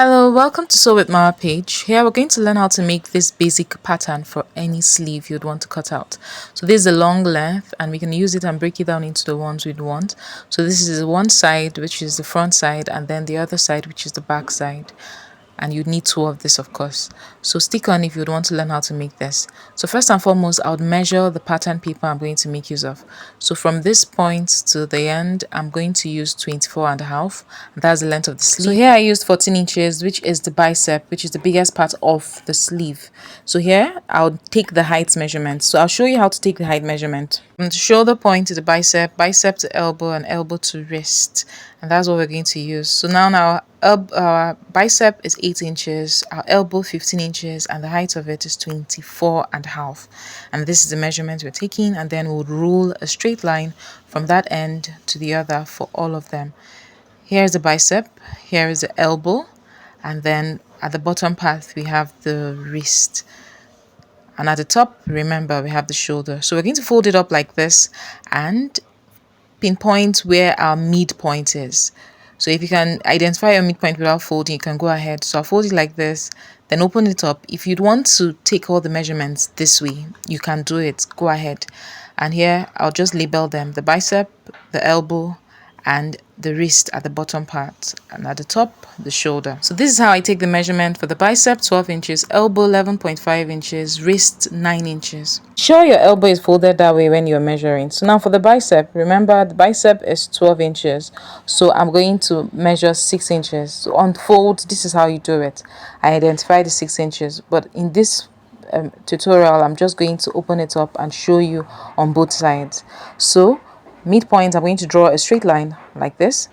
Hello, welcome to Sew with Mara page. Here we're going to learn how to make this basic pattern for any sleeve you'd want to cut out. So this is a long length and we can use it and break it down into the ones we'd want. So this is one side, which is the front side, and then the other side, which is the back side. And you need two of this, of course. So stick on if you'd want to learn how to make this. So first and foremost, I would measure the pattern paper I'm going to make use of. So from this point to the end, I'm going to use 24.5. That's the length of the sleeve. So here I used 14 inches, which is the bicep, which is the biggest part of the sleeve. So here I'll take the height measurement. So I'll show you how to take the height measurement. From the shoulder point to the bicep, bicep to elbow, and elbow to wrist. And that's what we're going to use. So now our bicep is 8 inches, our elbow 15 inches, and the height of it is 24.5. And this is the measurement we're taking, and then we'll rule a straight line from that end to the other for all of them. Here's the bicep, here is the elbow, and then at the bottom part we have the wrist. And at the top, remember, we have the shoulder. So we're going to fold it up like this and pinpoint where our midpoint is. So if you can identify your midpoint without folding, you can go ahead. So I'll fold it like this, then open it up. If you'd want to take all the measurements this way, you can do it. Go ahead. And here, I'll just label them: the bicep, the elbow, and the wrist at the bottom part, and at the top the shoulder. So this is how I take the measurement for the bicep: 12 inches, elbow 11.5 inches, wrist 9 inches. Sure your elbow is folded that way when you're measuring. So now for the bicep, remember the bicep is 12 inches, so I'm going to measure 6 inches. So on fold, this is how you do it. I identify the 6 inches, but in this tutorial I'm just going to open it up and show you on both sides. So midpoint, I'm going to draw a straight line like this.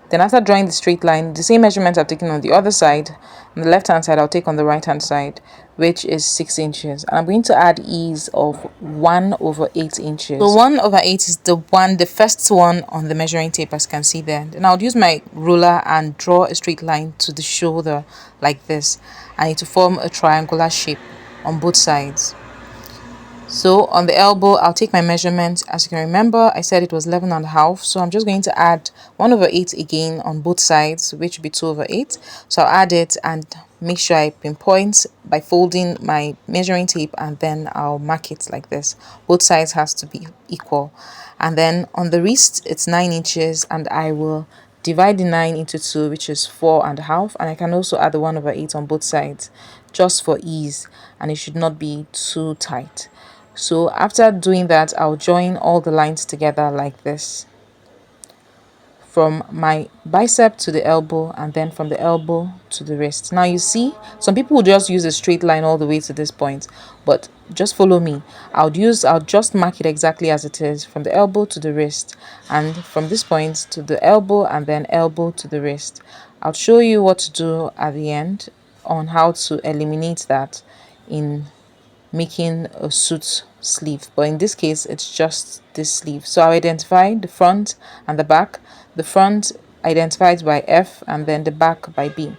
Then after drawing the straight line, the same measurement I've taken on the other side, on the left hand side I'll take on the right hand side, which is 6 inches. And I'm going to add ease of 1/8 inches. So 1/8 is the first one on the measuring tape, as you can see there. Then I'll use my ruler and draw a straight line to the shoulder like this, and to form a triangular shape on both sides. So on the elbow, I'll take my measurement. As you can remember, I said it was 11.5. So I'm just going to add 1/8 again on both sides, which will be 2/8. So I'll add it and make sure I pinpoint by folding my measuring tape, and then I'll mark it like this. Both sides has to be equal. And then on the wrist, it's 9 inches, and I will divide the 9 into 2, which is 4.5. And I can also add the 1/8 on both sides just for ease, and it should not be too tight. So after doing that, I'll join all the lines together like this, from my bicep to the elbow, and then from the elbow to the wrist. Now you see, some people will just use a straight line all the way to this point, but just follow me. I'll just mark it exactly as it is, from the elbow to the wrist, and from this point to the elbow, and then elbow to the wrist. I'll show you what to do at the end on how to eliminate that in making a suit sleeve, but in this case it's just this sleeve. So I'll identify the front and the back. The front identified by F, and then the back by B.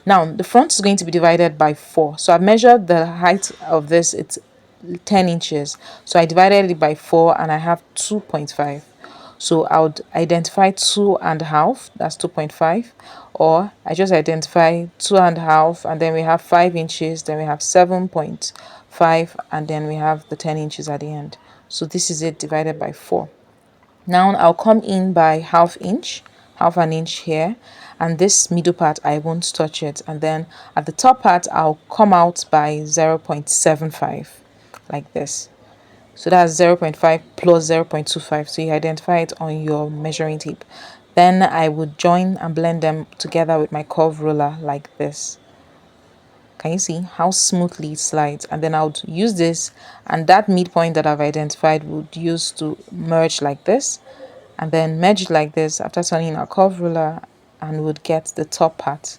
Now the front is going to be divided by 4. So I've measured the height of this, it's 10 inches. So I divided it by 4 and I have 2.5. So I would identify 2.5, that's 2.5, or I just identify 2.5, and then we have 5 inches, then we have 7.5, and then we have the 10 inches at the end. So this is it divided by 4. Now I'll come in by half an inch here, and this middle part I won't touch it, and then at the top part I'll come out by 0.75 like this. So that's 0.5 plus 0.25. So you identify it on your measuring tape. Then I would join and blend them together with my curve ruler like this. Can you see how smoothly it slides? And then I would use this, and that midpoint that I've identified would use to merge like this, and then merge it like this after turning our curve ruler, and would get the top part,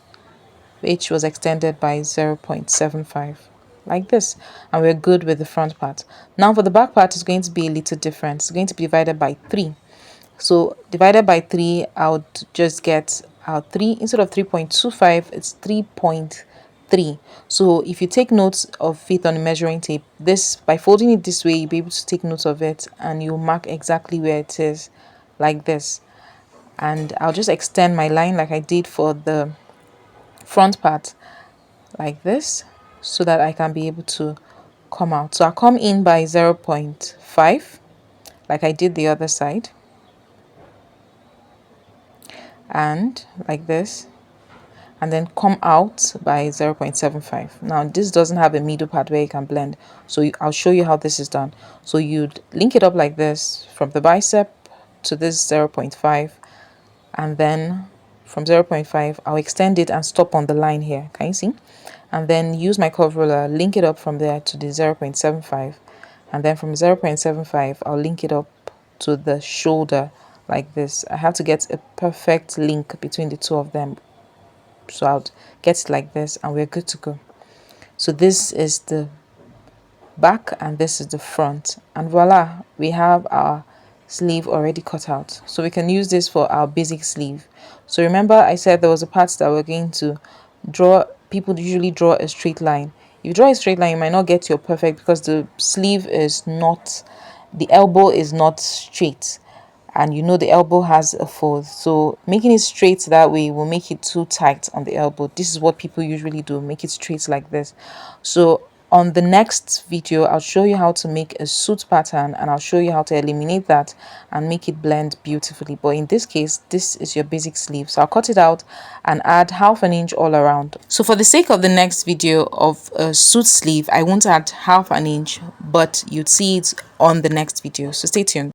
which was extended by 0.75 like this, and we're good with the front part. Now for the back part, is going to be a little different. It's going to be divided by 3. So divided by 3, I would just get our 3 instead of 3.25, it's 3.3. So if you take notes of it on the measuring tape, this, by folding it this way, you'll be able to take notes of it, and you'll mark exactly where it is like this. and I'll just extend my line like I did for the front part like this, so that I can be able to come out. So I'll come in by 0.5 like I did the other side, and like this, and then come out by 0.75. Now this doesn't have a middle part where you can blend, so I'll show you how this is done. So you'd link it up like this from the bicep to this 0.5, and then from 0.5 I'll extend it and stop on the line here. Can you see? And then use my curve ruler, link it up from there to the 0.75, and then from 0.75 I'll link it up to the shoulder like this. I have to get a perfect link between the two of them, so I'll get it like this and we're good to go. So this is the back and this is the front, and voila, we have our sleeve already cut out. So we can use this for our basic sleeve. So remember I said there was a part that we're going to draw. People usually draw a straight line. If you draw a straight line, you might not get your perfect because the sleeve is not, the elbow is not straight, and you know the elbow has a fold, so making it straight that way will make it too tight on the elbow. This is what people usually do, make it straight like this. So on the next video I'll show you how to make a suit pattern, and I'll show you how to eliminate that and make it blend beautifully. But in this case, this is your basic sleeve, so I'll cut it out and add ½ inch all around. So for the sake of the next video of a suit sleeve, I won't add ½ inch, but you'd see it on the next video, so stay tuned.